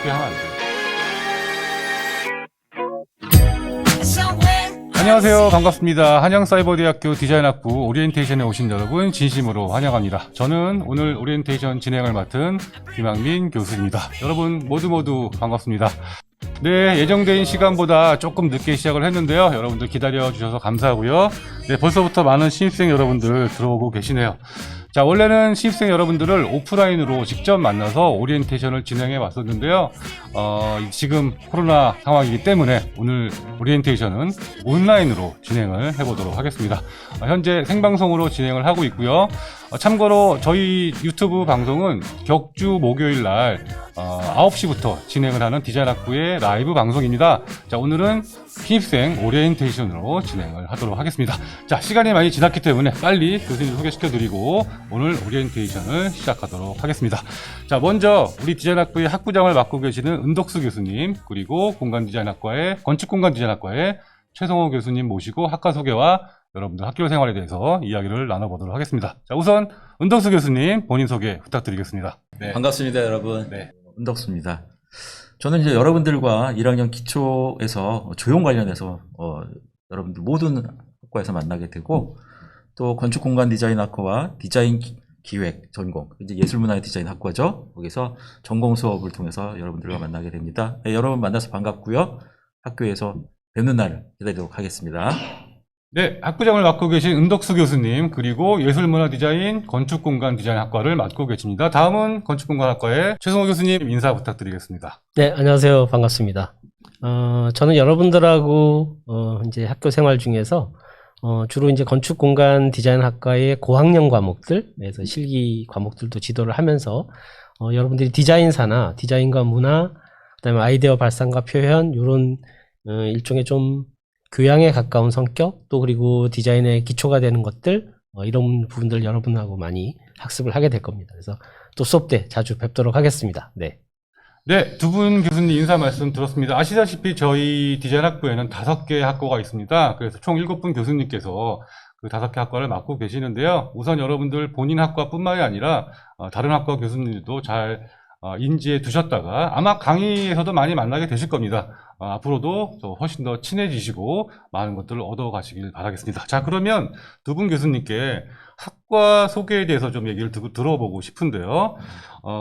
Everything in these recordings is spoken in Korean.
어떻게 하면 안 돼요? 안녕하세요. 반갑습니다. 한양사이버대학교 디자인학부 오리엔테이션에 오신 여러분 진심으로 환영합니다. 저는 오늘 오리엔테이션 진행을 맡은 김학민 교수입니다. 여러분 모두 반갑습니다. 네, 예정된 시간보다 조금 늦게 시작을 했는데요. 여러분들 기다려주셔서 감사하고요. 네, 벌써부터 많은 신입생 여러분들 들어오고 계시네요. 자, 원래는 신입생 여러분들을 오프라인으로 직접 만나서 오리엔테이션을 진행해 왔었는데요. 지금 코로나 상황이기 때문에 오늘 오리엔테이션은 온라인으로 진행을 해보도록 하겠습니다. 현재 생방송으로 진행을 하고 있고요. 참고로 저희 유튜브 방송은 격주 목요일 날 9시부터 진행을 하는 디자인학부의 라이브 방송입니다. 자, 오늘은 신입생 오리엔테이션으로 진행을 하도록 하겠습니다. 자, 시간이 많이 지났기 때문에 빨리 교수님 소개시켜드리고 오늘 오리엔테이션을 시작하도록 하겠습니다. 자, 먼저 우리 디자인학부의 학부장을 맡고 계시는 은덕수 교수님, 그리고 공간디자인학과의 건축공간디자인학과의 최성호 교수님 모시고 학과 소개와 여러분들 학교 생활에 대해서 이야기를 나눠보도록 하겠습니다. 자, 우선 은덕수 교수님 본인 소개 부탁드리겠습니다. 네. 반갑습니다, 여러분. 네. 은덕수입니다. 저는 이제 여러분들과 1학년 기초에서 조형 관련해서 여러분들 모든 학과에서 만나게 되고, 또 건축공간디자인학과와 디자인 기획 전공, 이제 예술문화의 디자인 학과죠. 거기서 전공 수업을 통해서 여러분들과 만나게 됩니다. 네, 여러분 만나서 반갑고요. 학교에서 뵙는 날을 기다리도록 하겠습니다. 네, 학부장을 맡고 계신 은덕수 교수님, 그리고 예술문화디자인 건축공간디자인학과를 맡고 계십니다. 다음은 건축공간학과의 최성호 교수님 인사 부탁드리겠습니다. 네, 안녕하세요. 반갑습니다. 저는 여러분들하고 이제 학교 생활 중에서 주로 이제 건축공간디자인학과의 고학년 과목들, 그래서 실기 과목들도 지도를 하면서 여러분들이 디자인사나 디자인과 문화, 그다음에 아이디어 발상과 표현, 이런 일종의 좀 교양에 가까운 성격, 또 그리고 디자인의 기초가 되는 것들, 이런 부분들 여러분하고 많이 학습을 하게 될 겁니다. 그래서 또 수업 때 자주 뵙도록 하겠습니다. 네. 네, 두 분 교수님 인사 말씀 들었습니다. 아시다시피 저희 디자인학부에는 5개 학과가 있습니다. 그래서 총 7분 교수님께서 그 5개 학과를 맡고 계시는데요. 우선 여러분들 본인 학과뿐만이 아니라 다른 학과 교수님들도 잘 인지해 두셨다가 아마 강의에서도 많이 만나게 되실 겁니다. 앞으로도 훨씬 더 친해지시고 많은 것들을 얻어가시길 바라겠습니다. 자, 그러면 두 분 교수님께 학과 소개에 대해서 좀 얘기를 들어보고 싶은데요.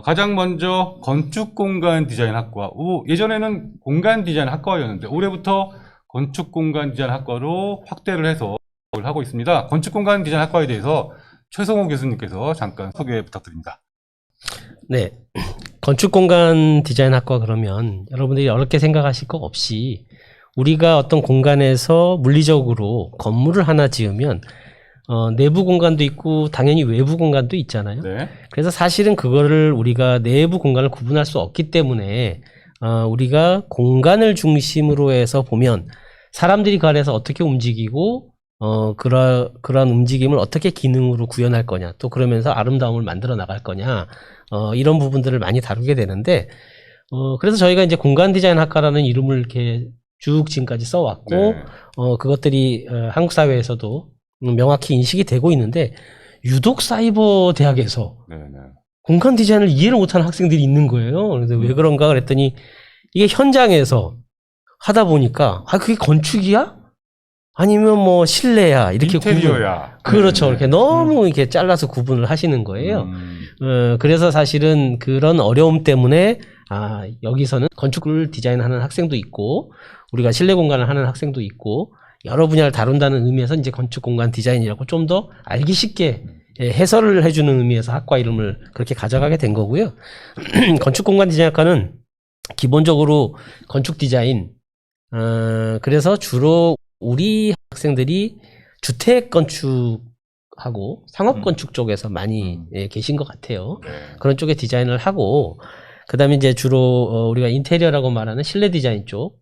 가장 먼저 건축공간디자인학과, 예전에는 공간디자인학과였는데 올해부터 건축공간디자인학과로 확대를 해서 하고 있습니다. 건축공간디자인학과에 대해서 최성호 교수님께서 잠깐 소개 부탁드립니다. 네. 건축공간디자인학과 그러면 여러분들이 어렵게 생각하실 거 없이 우리가 어떤 공간에서 물리적으로 건물을 하나 지으면 내부 공간도 있고 당연히 외부 공간도 있잖아요. 네. 그래서 사실은 그거를 우리가 내부 공간을 구분할 수 없기 때문에 우리가 공간을 중심으로 해서 보면 사람들이 그 안에서 어떻게 움직이고 그러한 움직임을 어떻게 기능으로 구현할 거냐, 또 그러면서 아름다움을 만들어 나갈 거냐, 이런 부분들을 많이 다루게 되는데, 그래서 저희가 이제 공간디자인학과라는 이름을 이렇게 쭉 지금까지 써왔고, 네. 그것들이 한국 사회에서도 명확히 인식이 되고 있는데, 유독 사이버 대학에서 공간 디자인을 이해를 못하는 학생들이 있는 거예요. 그래서 왜 그런가 그랬더니, 이게 현장에서 하다 보니까, 그게 건축이야? 아니면 뭐 실내야 이렇게 인테리어야. 그렇죠. 이렇게 너무 이렇게 잘라서 구분을 하시는 거예요. 그래서 사실은 그런 어려움 때문에 여기서는 건축을 디자인하는 학생도 있고 우리가 실내 공간을 하는 학생도 있고 여러 분야를 다룬다는 의미에서 이제 건축 공간 디자인이라고 좀 더 알기 쉽게 해설을 해주는 의미에서 학과 이름을 그렇게 가져가게 된 거고요. 건축 공간 디자인학과는 기본적으로 건축 디자인, 그래서 주로 우리 학생들이 주택 건축하고 상업 건축 쪽에서 많이 계신 것 같아요. 그런 쪽에 디자인을 하고, 그 다음에 이제 주로 우리가 인테리어라고 말하는 실내 디자인 쪽,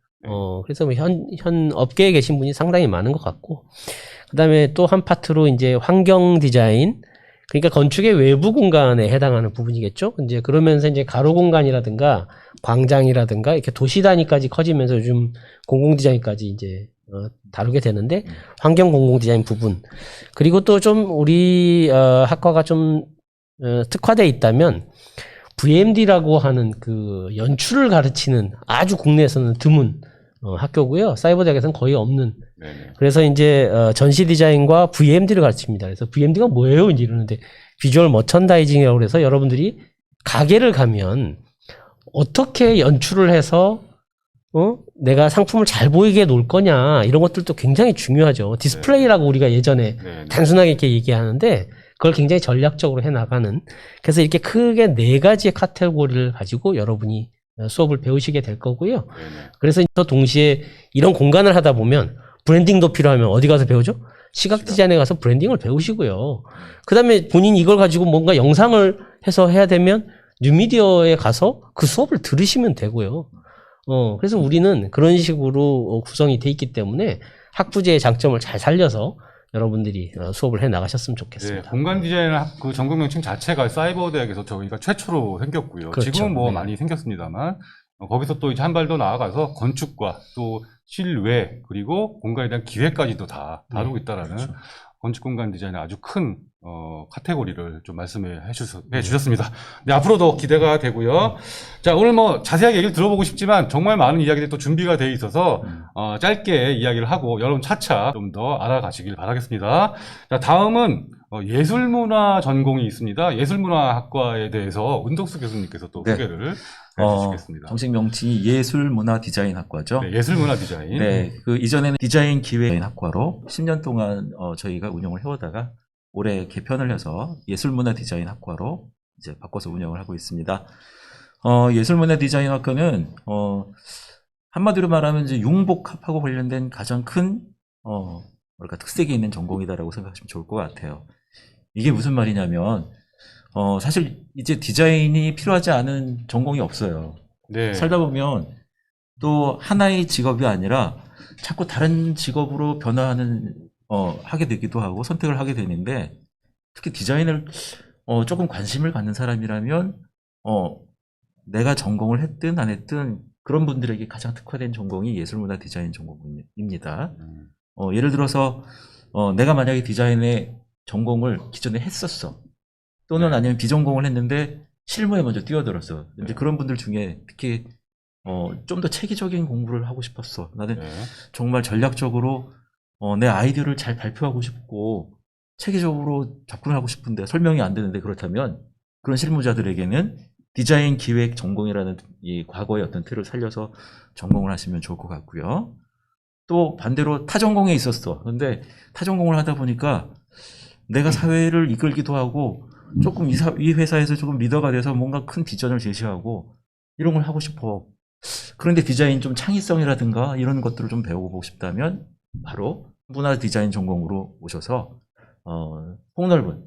그래서 뭐 현 업계에 계신 분이 상당히 많은 것 같고, 그 다음에 또 한 파트로 이제 환경 디자인, 그러니까 건축의 외부 공간에 해당하는 부분이겠죠. 이제 그러면서 이제 가로 공간이라든가 광장이라든가 이렇게 도시 단위까지 커지면서 요즘 공공 디자인까지 이제 다루게 되는데, 환경 공공 디자인 부분, 그리고 또 좀 우리 학과가 좀 특화되어 있다면 VMD라고 하는 그 연출을 가르치는 아주 국내에서는 드문 학교고요. 사이버대학에서는 거의 없는. 네네. 그래서 이제 전시 디자인과 VMD를 가르칩니다. 그래서 VMD가 뭐예요? 이제 이러는데 비주얼 머천다이징이라고 그래서 여러분들이 가게를 가면 어떻게 연출을 해서 내가 상품을 잘 보이게 놓을 거냐 이런 것들도 굉장히 중요하죠. 디스플레이라고 우리가 예전에 네네. 단순하게 이렇게 얘기하는데 그걸 굉장히 전략적으로 해나가는. 그래서 이렇게 크게 4가지의 카테고리를 가지고 여러분이 수업을 배우시게 될 거고요. 네네. 그래서 또 동시에 이런 공간을 하다 보면 브랜딩도 필요하면 어디 가서 배우죠? 시각 디자인에 가서 브랜딩을 배우시고요. 그 다음에 본인이 이걸 가지고 뭔가 영상을 해서 해야 되면 뉴미디어에 가서 그 수업을 들으시면 되고요. 그래서 우리는 그런 식으로 구성이 돼 있기 때문에 학부제의 장점을 잘 살려서 여러분들이 수업을 해 나가셨으면 좋겠습니다. 네, 공간 디자인 그 전공 명칭 자체가 사이버 대학에서 저희가 최초로 생겼고요. 그렇죠. 지금은 뭐 네. 많이 생겼습니다만 거기서 또 이제 한 발 더 나아가서 건축과 또 실외 그리고 공간에 대한 기획까지도 다 다루고 있다라는 그렇죠. 건축 공간 디자인의 아주 큰 카테고리를 좀 말씀해 주셨습니다. 네, 앞으로도 기대가 되고요. 자, 오늘 뭐 자세하게 얘기를 들어보고 싶지만 정말 많은 이야기들이 또 준비가 돼 있어서 짧게 이야기를 하고 여러분 차차 좀 더 알아가시길 바라겠습니다. 자, 다음은 예술문화 전공이 있습니다. 예술문화학과에 대해서 은덕수 교수님께서 또 네. 소개를 해주시겠습니다. 정식 명칭이 예술문화디자인학과죠. 네, 예술문화 디자인. 네, 그 이전에는 디자인 기획학과로 10년 동안 저희가 운영을 해오다가 올해 개편을 해서 예술문화디자인학과로 이제 바꿔서 운영을 하고 있습니다. 예술문화디자인학과는 한마디로 말하면 이제 융복합하고 관련된 가장 큰 뭐랄까 특색이 있는 전공이다라고 생각하시면 좋을 것 같아요. 이게 무슨 말이냐면 사실 이제 디자인이 필요하지 않은 전공이 없어요. 네. 살다 보면 또 하나의 직업이 아니라 자꾸 다른 직업으로 변화하는 하게 되기도 하고 선택을 하게 되는데 특히 디자인을 조금 관심을 갖는 사람이라면 내가 전공을 했든 안 했든 그런 분들에게 가장 특화된 전공이 예술문화 디자인 전공입니다. 예를 들어서 내가 만약에 디자인의 전공을 기존에 했었어 또는 네. 아니면 비전공을 했는데 실무에 먼저 뛰어들었어. 이제 네. 그런 분들 중에 특히 좀 더 체계적인 공부를 하고 싶었어. 나는 네. 정말 전략적으로 내 아이디어를 잘 발표하고 싶고 체계적으로 접근을 하고 싶은데 설명이 안 되는데 그렇다면 그런 실무자들에게는 디자인 기획 전공이라는 이 과거의 어떤 틀을 살려서 전공을 하시면 좋을 것 같고요. 또 반대로 타 전공에 있었어. 근데 타 전공을 하다 보니까 내가 사회를 이끌기도 하고 조금 이 회사에서 조금 리더가 돼서 뭔가 큰 비전을 제시하고 이런 걸 하고 싶어. 그런데 디자인 좀 창의성이라든가 이런 것들을 좀 배워보고 싶다면 바로 문화 디자인 전공으로 오셔서 폭넓은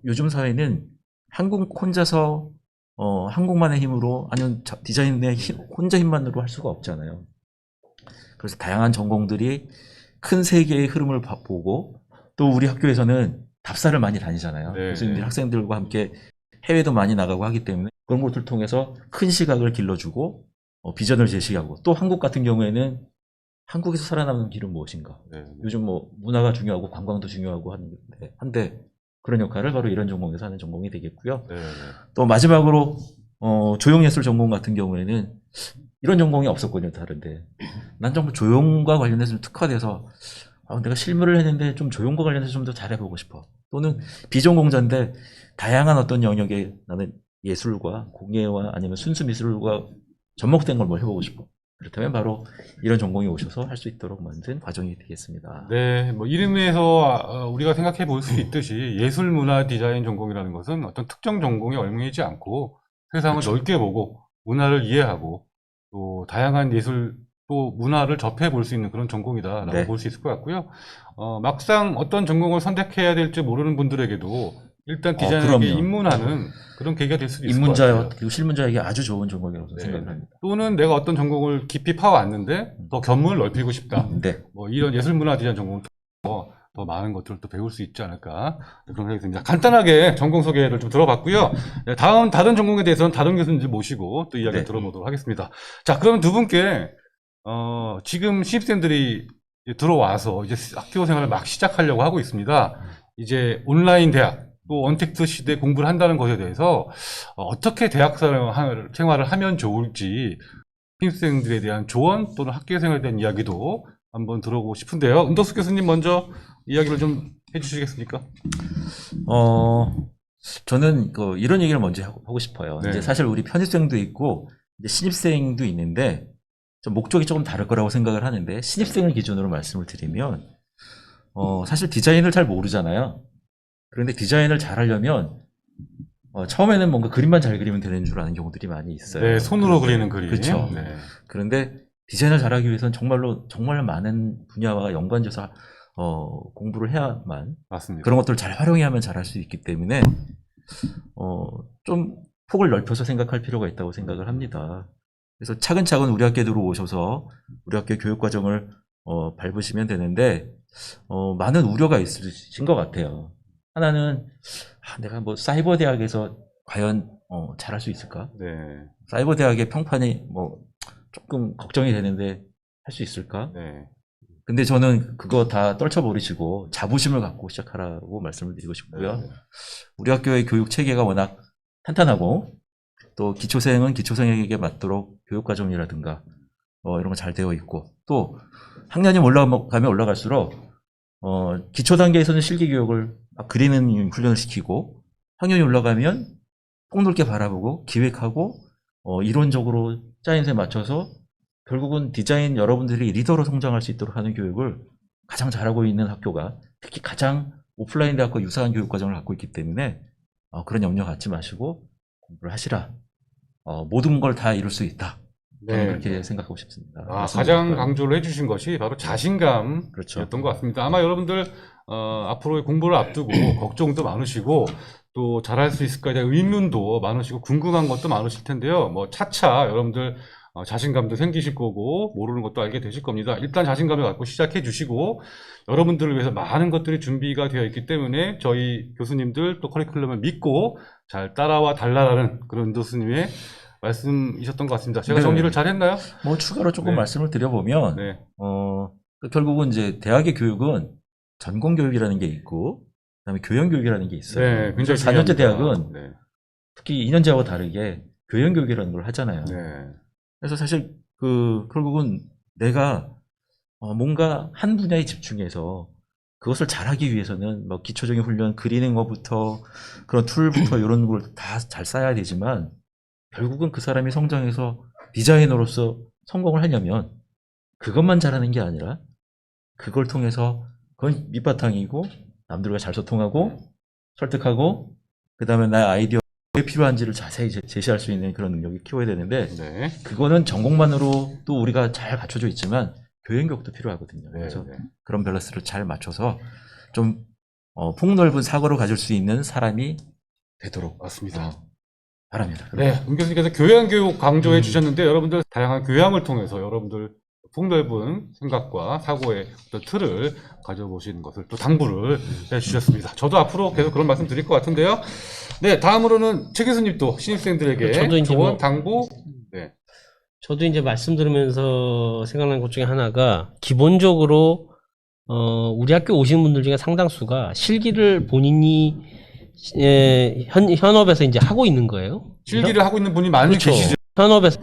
요즘 사회는 한국 혼자서 한국만의 힘으로 아니면 디자인의 혼자 힘만으로 할 수가 없잖아요. 그래서 다양한 전공들이 큰 세계의 흐름을 보고 또 우리 학교에서는 답사를 많이 다니잖아요. 네. 교수님들 학생들과 함께 해외도 많이 나가고 하기 때문에 그런 것들을 통해서 큰 시각을 길러주고 비전을 제시하고 또 한국 같은 경우에는 한국에서 살아남는 길은 무엇인가. 네. 요즘 뭐 문화가 중요하고 관광도 중요하고 한데 그런 역할을 바로 이런 전공에서 하는 전공이 되겠고요. 네. 또 마지막으로 조형예술 전공 같은 경우에는 이런 전공이 없었거든요. 다른데 난 정말 조형과 관련해서 좀 특화돼서 내가 실무를 했는데 좀 조형과 관련해서 좀 더 잘해보고 싶어. 또는 비전공자인데 다양한 어떤 영역에 나는 예술과 공예와 아니면 순수 미술과 접목된 걸 뭘 해보고 싶어. 그렇다면 바로 이런 전공에 오셔서 할 수 있도록 만든 과정이 되겠습니다. 네, 뭐 이름에서 우리가 생각해 볼 수 있듯이 예술 문화 디자인 전공이라는 것은 어떤 특정 전공에 얽매이지 않고 세상을 그렇죠. 넓게 보고 문화를 이해하고 또 다양한 예술 또 문화를 접해 볼 수 있는 그런 전공이다라고 네. 볼 수 있을 것 같고요. 막상 어떤 전공을 선택해야 될지 모르는 분들에게도 일단 디자인에게 그럼요. 입문하는 그런 계기가 될 수도 있을 것 입문자와 같아요. 그리고 실문자에게 아주 좋은 전공이라고 네. 생각을 합니다. 또는 내가 어떤 전공을 깊이 파왔는데 더 견문을 넓히고 싶다. 네. 뭐 이런 예술 문화 디자인 전공을 통해서 더 많은 것들을 또 배울 수 있지 않을까 그런 생각이 듭니다. 간단하게 전공 소개를 좀 들어봤고요. 네, 다음 다른 전공에 대해서는 다른 교수님들 모시고 또 이야기 네. 들어보도록 하겠습니다. 자, 그럼 두 분께 지금 신입생들이 이제 들어와서 이제 학교 생활을 막 시작하려고 하고 있습니다. 이제 온라인 대학 또 언택트 시대 공부를 한다는 것에 대해서 어떻게 대학 생활을 하면 좋을지 신입생들에 대한 조언 또는 학교 생활에 대한 이야기도 한번 들어보고 싶은데요. 은덕수 교수님 먼저 이야기를 좀 해주시겠습니까? 저는 이런 얘기를 먼저 하고 싶어요. 네. 이제 사실 우리 편입생도 있고 이제 신입생도 있는데 좀 목적이 조금 다를 거라고 생각을 하는데, 신입생을 기준으로 말씀을 드리면 사실 디자인을 잘 모르잖아요. 그런데 디자인을 잘 하려면 처음에는 뭔가 그림만 잘 그리면 되는 줄 아는 경우들이 많이 있어요. 네, 손으로 그리는 그림. 그렇죠. 네. 그런데 디자인을 잘하기 위해서는 정말 많은 분야와 연관져서 공부를 해야만, 맞습니다. 그런 것들을 잘 활용해야만 잘할 수 있기 때문에 좀 폭을 넓혀서 생각할 필요가 있다고 생각을 합니다. 그래서 차근차근 우리 학교에 들어오셔서 우리 학교 교육과정을 밟으시면 되는데, 많은 우려가 있으신 것 같아요. 하나는 내가 뭐 사이버 대학에서 과연 잘할 수 있을까? 네. 사이버 대학의 평판이 뭐 조금 걱정이 되는데 할 수 있을까? 네. 근데 저는 그거 다 떨쳐버리시고 자부심을 갖고 시작하라고 말씀을 드리고 싶고요. 네. 우리 학교의 교육 체계가 워낙 탄탄하고, 또 기초생은 기초생에게 맞도록 교육과정이라든가 이런 거 잘 되어 있고, 또 학년이 올라가면 올라갈수록 기초 단계에서는 실기 교육을 막 그리는 훈련을 시키고, 학년이 올라가면 폭넓게 바라보고 기획하고 이론적으로 짜임새 맞춰서 결국은 디자인 여러분들이 리더로 성장할 수 있도록 하는 교육을 가장 잘하고 있는 학교가, 특히 가장 오프라인 대학과 유사한 교육 과정을 갖고 있기 때문에 그런 염려 갖지 마시고 공부를 하시라. 모든 걸 다 이룰 수 있다. 저는 네. 그렇게 생각하고 싶습니다. 가장 강조를 해주신 것이 바로 자신감이었던 그렇죠. 것 같습니다. 아마 여러분들 앞으로의 공부를 앞두고 걱정도 많으시고 또 잘할 수 있을까에 대한 의문도 많으시고 궁금한 것도 많으실 텐데요. 뭐 차차 여러분들 자신감도 생기실 거고 모르는 것도 알게 되실 겁니다. 일단 자신감을 갖고 시작해 주시고, 여러분들을 위해서 많은 것들이 준비가 되어 있기 때문에 저희 교수님들 또 커리큘럼을 믿고 잘 따라와 달라라는 그런 교수님의 말씀이셨던 것 같습니다. 제가 네. 정리를 잘 했나요? 뭐 추가로 조금 네. 말씀을 드려보면, 네. 결국은 이제 대학의 교육은 전공 교육이라는 게 있고, 그다음에 교양 교육이라는 게 있어요. 네, 굉장히 4년제 중요합니다. 대학은 네. 특히 2년제하고 다르게 교양 교육이라는 걸 하잖아요. 네. 그래서 사실 결국은 내가 뭔가 한 분야에 집중해서 그것을 잘하기 위해서는 뭐 기초적인 훈련, 그리는 것부터 그런 툴부터 이런 걸 다 잘 쌓아야 되지만, 결국은 그 사람이 성장해서 디자이너로서 성공을 하려면 그것만 잘하는 게 아니라 그걸 통해서 그건 밑바탕이고 남들과 잘 소통하고 설득하고, 그 다음에 나의 아이디어가 왜 필요한지를 자세히 제시할 수 있는 그런 능력을 키워야 되는데, 네. 그거는 전공만으로 또 우리가 잘 갖춰져 있지만 교양 교육도 필요하거든요. 네. 그래서 네. 그런 밸런스를 잘 맞춰서 좀 폭넓은 사고를 가질 수 있는 사람이 되도록 맞습니다. 바랍니다. 네, 은 교수님께서 교양 교육 강조해 주셨는데, 여러분들 다양한 교양을 통해서 여러분들 폭넓은 생각과 사고의 어떤 틀을 가져보시는 것을 또 당부를 해주셨습니다. 저도 앞으로 계속 그런 말씀 드릴 것 같은데요. 네, 다음으로는 최 교수님 또 신입생들에게 저도 이제 조언, 뭐- 당부. 네. 저도 이제 말씀 들으면서 생각난 것 중에 하나가, 기본적으로 우리 학교 오시는 분들 중에 상당수가 실기를 본인이 현업에서 이제 하고 있는 거예요. 실기를 하고 있는 분이 많이 그렇죠. 계시죠. 현업에서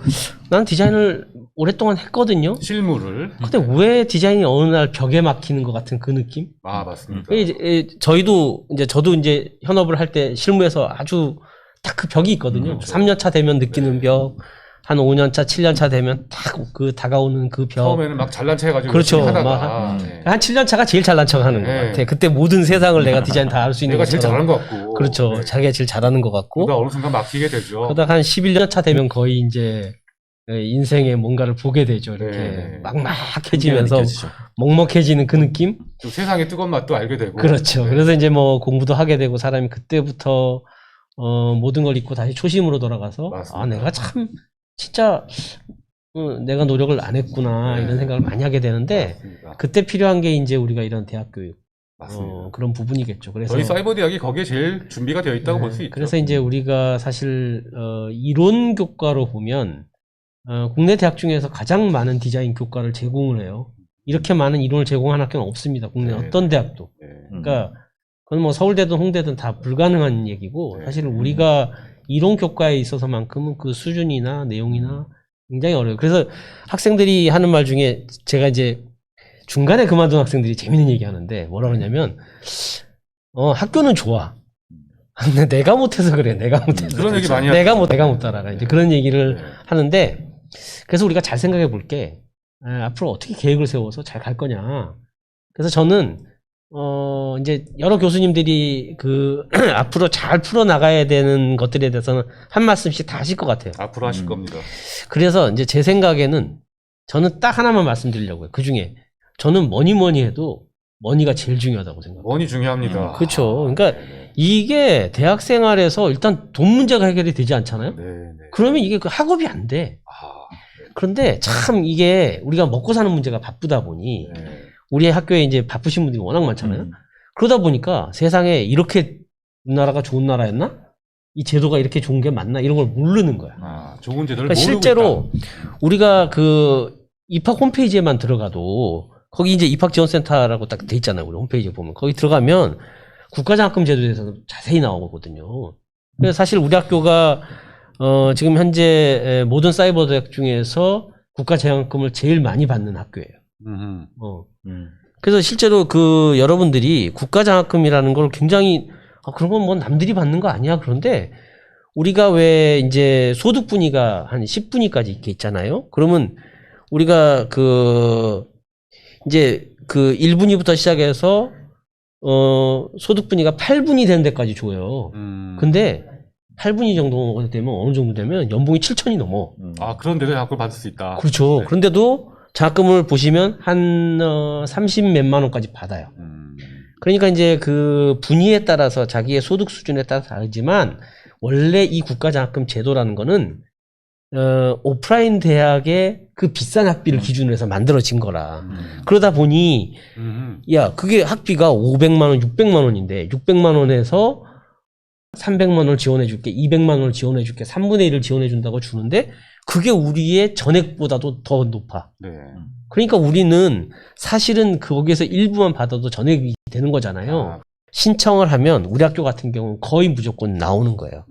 난 디자인을 오랫동안 했거든요. 실무를. 근데 왜 디자인이 어느 날 벽에 막히는 것 같은 그 느낌? 맞습니다. 저도 이제 현업을 할 때 실무에서 아주 딱 그 벽이 있거든요. 그렇죠. 3년 차 되면 느끼는 벽, 한 5년 차, 7년 차 되면 딱 그 다가오는 그 벽. 처음에는 막 잘난 체 해가지고 그렇죠. 열심히 하다가 막 네. 한 7년 차가 제일 잘난 척 하는 것 네. 같아. 그때 모든 세상을 내가 디자인 다 할 수 있는 내가 제일 것처럼. 잘하는 것 같고. 그렇죠. 네. 자기가 제일 잘하는 것 같고. 그러다 어느 순간 막히게 되죠. 그러다가 한 11년 차 되면 거의 이제 인생에 뭔가를 보게 되죠. 이렇게 네. 막막해지면서 느껴지죠. 먹먹해지는 그 느낌? 좀 세상의 뜨거운 맛도 알게 되고. 그렇죠. 네. 그래서 이제 뭐 공부도 하게 되고, 사람이 그때부터 모든 걸 잊고 다시 초심으로 돌아가서 맞습니다. 내가 참 진짜 내가 노력을 안 했구나, 네. 이런 생각을 많이 하게 되는데, 맞습니다. 그때 필요한 게 이제 우리가 이런 대학 교육 맞습니다. 그런 부분이겠죠. 그래서 저희 사이버 대학이 거기에 제일 준비가 되어 있다고 네, 볼 수 있죠. 그래서 이제 우리가 사실 이론 교과로 보면 국내 대학 중에서 가장 많은 디자인 교과를 제공을 해요. 이렇게 많은 이론을 제공하는 학교는 없습니다. 국내 네. 어떤 대학도. 네. 그러니까 그건 뭐 서울대든 홍대든 다 불가능한 얘기고 네. 사실은 우리가 이론 교과에 있어서만큼은 그 수준이나 내용이나 굉장히 어려워요. 그래서 학생들이 하는 말 중에 제가 이제 중간에 그만둔 학생들이 재밌는 얘기 하는데 뭐라 그러냐면 학교는 좋아. 근데 내가 못해서 그래. 내가 못해서. 그런 얘기 많이 내가 못 따라가. 이제 그런 얘기를 네. 하는데 그래서 우리가 잘 생각해 볼 게 앞으로 어떻게 계획을 세워서 잘 갈 거냐. 그래서 저는 이제 여러 교수님들이 그 앞으로 잘 풀어 나가야 되는 것들에 대해서는 한 말씀씩 다 하실 것 같아요. 앞으로 하실 겁니다. 그래서 이제 제 생각에는 저는 딱 하나만 말씀드리려고요. 그 중에 저는 뭐니 해도 머니가 제일 중요하다고 생각해요. 원이 중요합니다. 그렇죠. 그러니까 네. 이게 대학 생활에서 일단 돈 문제가 해결이 되지 않잖아요. 네, 네. 그러면 이게 그 학업이 안 돼. 아, 그런데 참 이게 우리가 먹고 사는 문제가 바쁘다 보니 네. 우리 학교에 이제 바쁘신 분들이 워낙 많잖아요. 음. 그러다 보니까 세상에 이렇게 우리나라가 좋은 나라였나? 이 제도가 이렇게 좋은 게 맞나? 이런 걸 모르는 거야. 아, 좋은 제도를 그러니까 모르고 실제로 우리가 그 입학 홈페이지에만 들어가도 거기 이제 입학지원센터라고 딱 돼 있잖아요. 우리 홈페이지에 보면. 거기 들어가면 국가장학금 제도에 대해서 자세히 나오거든요. 그래서 사실 우리 학교가 지금 현재 모든 사이버 대학 중에서 국가장학금을 제일 많이 받는 학교예요. 그래서 실제로 그 여러분들이 국가장학금이라는 걸 굉장히 그런 건 뭐 남들이 받는 거 아니야. 그런데 우리가 왜 이제 소득분위가 한 10분위까지 이렇게 있잖아요. 그러면 우리가 그 이제 그 1분위부터 시작해서 소득분위가 8분위 되는 데까지 줘요. 근데 8분위 정도 되면 어느 정도 되면 연봉이 7천이 넘어. 아, 그런데도 장학금을 받을 수 있다. 그렇죠. 네. 그런데도 장학금을 보시면 한 30 몇만 원까지 받아요. 그러니까 이제 그 분위에 따라서 자기의 소득 수준에 따라 다르지만 원래 이 국가장학금 제도라는 거는 오프라인 대학의 그 비싼 학비를 기준으로 해서 만들어진 거라. 그러다 보니 야 그게 학비가 500만 원, 600만 원인데 600만 원에서 300만 원을 지원해 줄게, 200만 원을 지원해 줄게, 3분의 1을 지원해 준다고 주는데 그게 우리의 전액보다도 더 높아. 네. 그러니까 우리는 사실은 거기에서 일부만 받아도 전액이 되는 거잖아요. 아, 신청을 하면 우리 학교 같은 경우는 거의 무조건 나오는 거예요.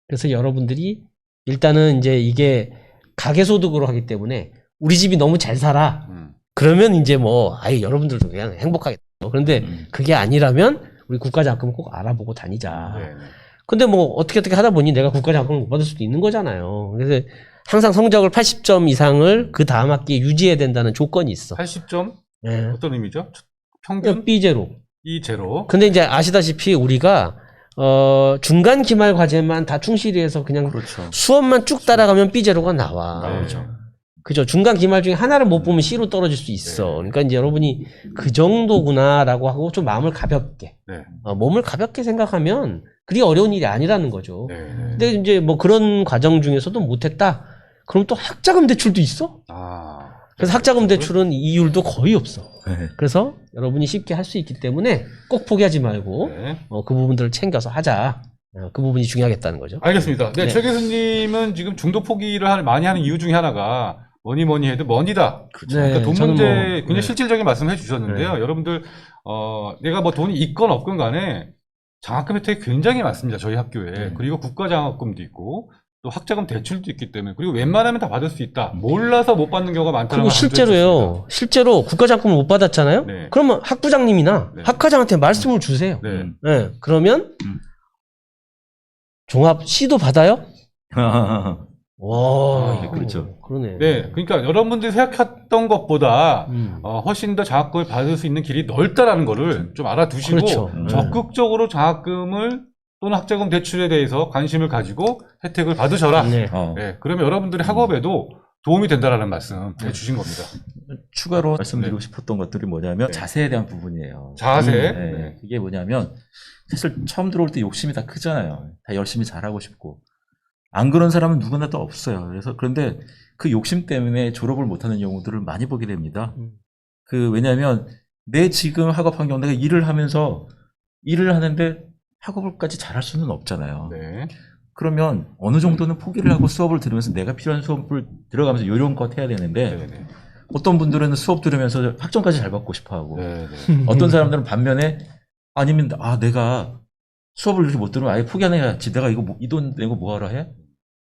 그래서 여러분들이 일단은 이제 이게 가계소득으로 하기 때문에 우리 집이 너무 잘 살아. 그러면 이제 뭐 아예 여러분들도 그냥 행복하겠다. 그런데 그게 아니라면 우리 국가장학금 꼭 알아보고 다니자. 네. 근데 뭐 어떻게 하다 보니 내가 국가장학금을 못 받을 수도 있는 거잖아요. 그래서 항상 성적을 80점 이상을 그 다음 학기에 유지해야 된다는 조건이 있어. 80점? 네. 어떤 의미죠? 평균? B제로. 이 제로. 근데 이제 아시다시피 우리가 중간 기말 과제만 다 충실히 해서 그냥 그렇죠. 수업만 쭉 따라가면 B제로가 나와. 나오죠. 그죠. 중간 기말 중에 하나를 못 보면 C로 떨어질 수 있어. 네. 그러니까 이제 여러분이 그 정도구나라고 하고 좀 마음을 가볍게, 네. 몸을 가볍게 생각하면 그리 어려운 일이 아니라는 거죠. 네. 근데 이제 뭐 그런 과정 중에서도 못했다. 그럼 또 학자금 대출도 있어. 아. 그래서 학자금 대출은 이율도 거의 없어. 네. 그래서 여러분이 쉽게 할 수 있기 때문에 꼭 포기하지 말고 네. 그 부분들을 챙겨서 하자. 그 부분이 중요하겠다는 거죠. 알겠습니다. 네, 네. 최 교수님은 지금 중도 포기를 많이 하는 이유 중에 하나가 뭐니 해도 머니다. 그렇죠. 그러니까 돈 저는 문제 뭐, 굉장히 네. 실질적인 말씀을 해주셨는데요. 여러분들 내가 뭐 돈이 있건 없건 간에 장학금 혜택이 굉장히 많습니다. 저희 학교에. 그리고 국가 장학금도 있고 또 학자금 대출도 있기 때문에 그리고 웬만하면 다 받을 수 있다. 몰라서 못 받는 경우가 많다는 그리고 걸 실제로요. 실제로 국가장학금을 못 받았잖아요. 네. 그러면 학부장님이나 네. 학과장한테 말씀을 주세요. 네. 네. 그러면 종합 C도 받아요? 와, 네, 이거 그렇죠. 그러네. 네. 그러니까 여러분들이 생각했던 것보다 음. 훨씬 더 장학금을 받을 수 있는 길이 넓다라는 거를 좀 알아두시고 그렇죠. 적극적으로 장학금을 또는 학자금 대출에 대해서 관심을 가지고 혜택을 받으셔라. 네. 네, 그러면 여러분들의 학업에도 도움이 된다라는 말씀 해주신 겁니다. 추가로 말씀드리고 싶었던 것들이 뭐냐면 네. 자세에 대한 부분이에요. 자세. 네. 이게 뭐냐면 사실 처음 들어올 때 욕심이 다 크잖아요. 다 열심히 잘하고 싶고. 안 그런 사람은 누구나 또 없어요. 그래서 그런데 그 욕심 때문에 졸업을 못하는 경우들을 많이 보게 됩니다. 왜냐하면 내 지금 학업 환경 내가 일을 하면서 일을 하는데 학업을까지 잘할 수는 없잖아요. 네. 그러면 어느 정도는 포기를 하고 수업을 들으면서 내가 필요한 수업을 들어가면서 요령껏 해야 되는데 네. 네. 어떤 분들은 수업 들으면서 학점까지 잘 받고 싶어 하고 네. 네. 어떤 사람들은 반면에 아니면 내가 수업을 이렇게 못 들으면 아예 포기해야지. 내가 이거 이 돈 내고 뭐하러 해?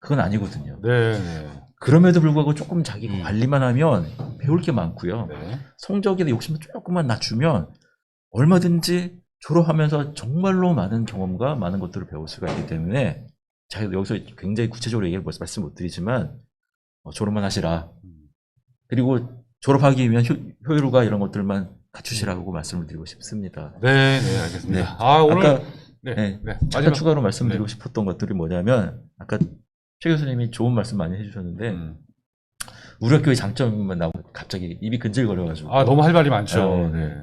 그건 아니거든요. 네, 네. 그럼에도 불구하고 조금 자기가 관리만 하면 배울 게 많고요. 네. 성적에 욕심을 조금만 낮추면 얼마든지 졸업하면서 정말로 많은 경험과 많은 것들을 배울 수가 있기 때문에 제가 여기서 굉장히 구체적으로 말씀 못 드리지만 졸업만 하시라. 그리고 졸업하기 위한 효율과 이런 것들만 갖추시라고 말씀을 드리고 싶습니다. 네, 네, 알겠습니다. 네. 오늘 아까 네. 잠깐 추가로 말씀드리고 싶었던 것들이 뭐냐면 아까 최 교수님이 좋은 말씀 많이 해주셨는데 우리 학교의 장점만 나오고 갑자기 입이 근질거려가지고 너무 할 말이 많죠. 네.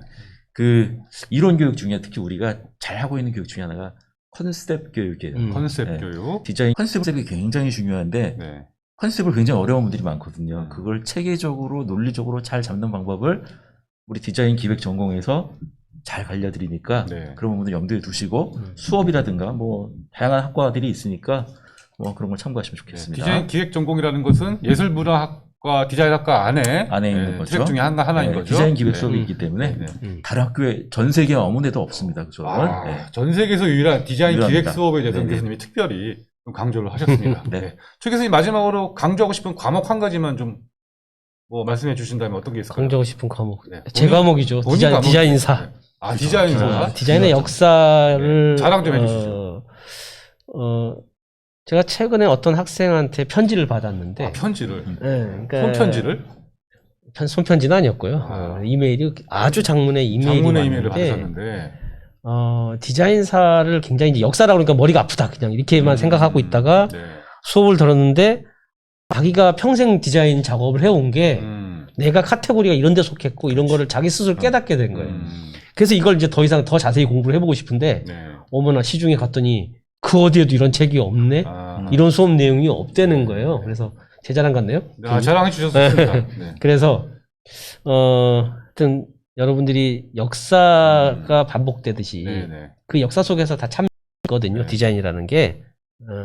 그 이론 교육 중에 특히 우리가 잘 하고 있는 교육 중에 하나가 컨셉 교육이에요. 컨셉 네. 교육. 디자인 컨셉이 굉장히 중요한데 네. 컨셉을 굉장히 어려운 분들이 많거든요. 그걸 체계적으로 논리적으로 잘 잡는 방법을 우리 디자인 기획 전공에서 잘 알려드리니까 네. 그런 부분을 염두에 두시고 수업이라든가 뭐 다양한 학과들이 있으니까 뭐 그런 걸 참고하시면 좋겠습니다. 디자인 기획 전공이라는 것은 예술문화학과 디자인학과 안에 있는 거죠. 트랙 중에 하나인 거죠. 디자인 기획 네. 수업이 있기 때문에 네. 다른 학교에 전 세계 아무 데도 없습니다. 그 수업은. 네. 전 세계에서 유일한 디자인 유일합니다. 기획 수업에 대해서 네네. 교수님이 특별히 좀 강조를 하셨습니다. 네. 네. 최 교수님 마지막으로 강조하고 싶은 과목 한 가지만 좀 뭐 말씀해 주신다면 어떤 게 있을까요? 강조하고 싶은 과목. 네. 제 과목이죠. 본인 디자인사. 네. 디자인사. 디자인의 역사를 네. 자랑 좀 해주시죠. 제가 최근에 어떤 학생한테 편지를 받았는데 편지를. 네, 그러니까 손편지를? 손편지는 아니었고요. 이메일이 아주 장문의 이메일이 장문의 이메일을 왔는데, 받으셨는데 디자인사를 굉장히 이제 역사라고 그러니까 머리가 아프다 그냥 이렇게만 생각하고 있다가 네. 수업을 들었는데 자기가 평생 디자인 작업을 해온 게 내가 카테고리가 이런 데 속했고 이런 거를 자기 스스로 깨닫게 된 거예요. 그래서 이걸 이제 더 이상 더 자세히 공부를 해보고 싶은데 네. 어머나 시중에 갔더니 그 어디에도 이런 책이 없네. 이런 수업 내용이 없다는 거예요. 그래서 제 자랑 같네요. 자랑해 주셨습니다. 네. 그래서 하여튼 여러분들이 역사가 반복되듯이 네. 그 역사 속에서 다 참거든요. 네. 디자인이라는 게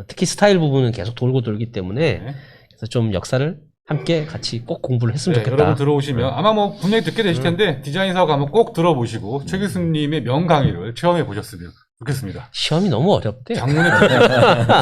특히 스타일 부분은 계속 돌고 돌기 때문에 네. 그래서 좀 역사를 함께 같이 꼭 공부를 했으면 네, 좋겠다. 여러분 들어오시면 아마 뭐 분명히 듣게 되실 텐데 디자인사 과목 꼭 들어보시고 최 교수님의 명강의를 체험해 보셨으면 좋겠습니다. 시험이 너무 어렵대. 장문의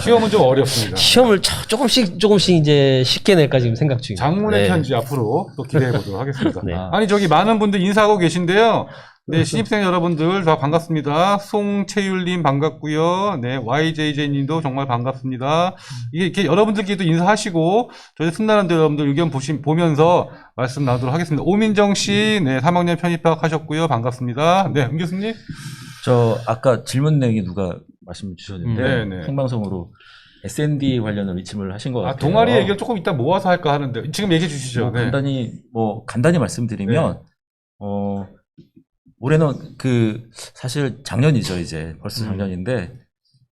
시험은 좀 어렵습니다. 시험을 조금씩 이제 쉽게 낼까 지금 생각 중입니다. 장문의 네. 편지 앞으로 또 기대해 보도록 하겠습니다. 네. 아니 저기 많은 분들 인사하고 계신데요. 네, 신입생 여러분들 다 반갑습니다. 송채율님 반갑고요. 네, YJJ님도 정말 반갑습니다. 이게 이렇게 여러분들끼리도 인사하시고 저희 순나랜드 여러분들 의견 보면서 말씀 나누도록 하겠습니다. 오민정 씨, 네, 3학년 편입학하셨고요. 반갑습니다. 네, 은 교수님. 저 아까 질문 내기 누가 말씀 주셨는데 네네. 생방송으로 S&D 관련으로 의침을 하신 것 같아요. 동아리 얘기를 조금 이따 모아서 할까 하는데 지금 얘기해 주시죠. 네. 간단히 말씀드리면 올해는 사실 작년이죠. 이제 벌써 작년인데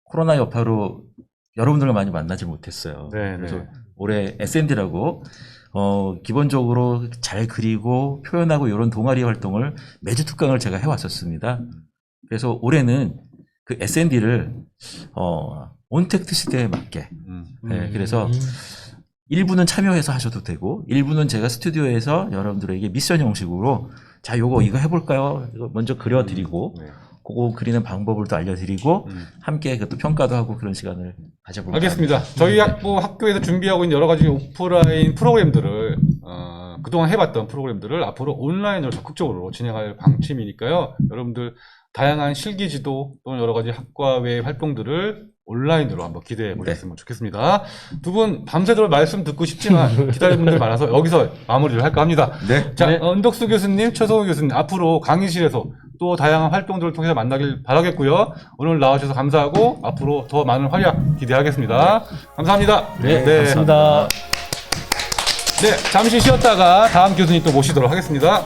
코로나 여파로 여러분들과 많이 만나지 못했어요. 네, 그래서 네. 올해 S&D라고 기본적으로 잘 그리고 표현하고 이런 동아리 활동을 매주 특강을 제가 해왔었습니다. 그래서 올해는 그 S&D를 온택트 시대에 맞게 네, 그래서 일부는 참여해서 하셔도 되고 일부는 제가 스튜디오에서 여러분들에게 미션 형식으로 자 이거 해볼까요? 이거 먼저 그려드리고 그거 그리는 방법을 또 알려드리고 함께 또 평가도 하고 그런 시간을 가져볼까 알겠습니다. 합니다. 저희 학교에서 준비하고 있는 여러 가지 오프라인 프로그램들을 그동안 해봤던 프로그램들을 앞으로 온라인으로 적극적으로 진행할 방침이니까요. 여러분들 다양한 실기지도 또는 여러 가지 학과외 활동들을 온라인으로 한번 기대해 보셨으면 좋겠습니다. 두 분 밤새도록 말씀 듣고 싶지만 기다리는 분들 많아서 여기서 마무리를 할까 합니다. 네. 자, 은덕수 교수님, 최성우 교수님 앞으로 강의실에서 또 다양한 활동들을 통해서 만나길 바라겠고요. 오늘 나와주셔서 감사하고 앞으로 더 많은 활약 기대하겠습니다. 감사합니다. 네, 감사합니다. 네, 잠시 쉬었다가 다음 교수님 또 모시도록 하겠습니다.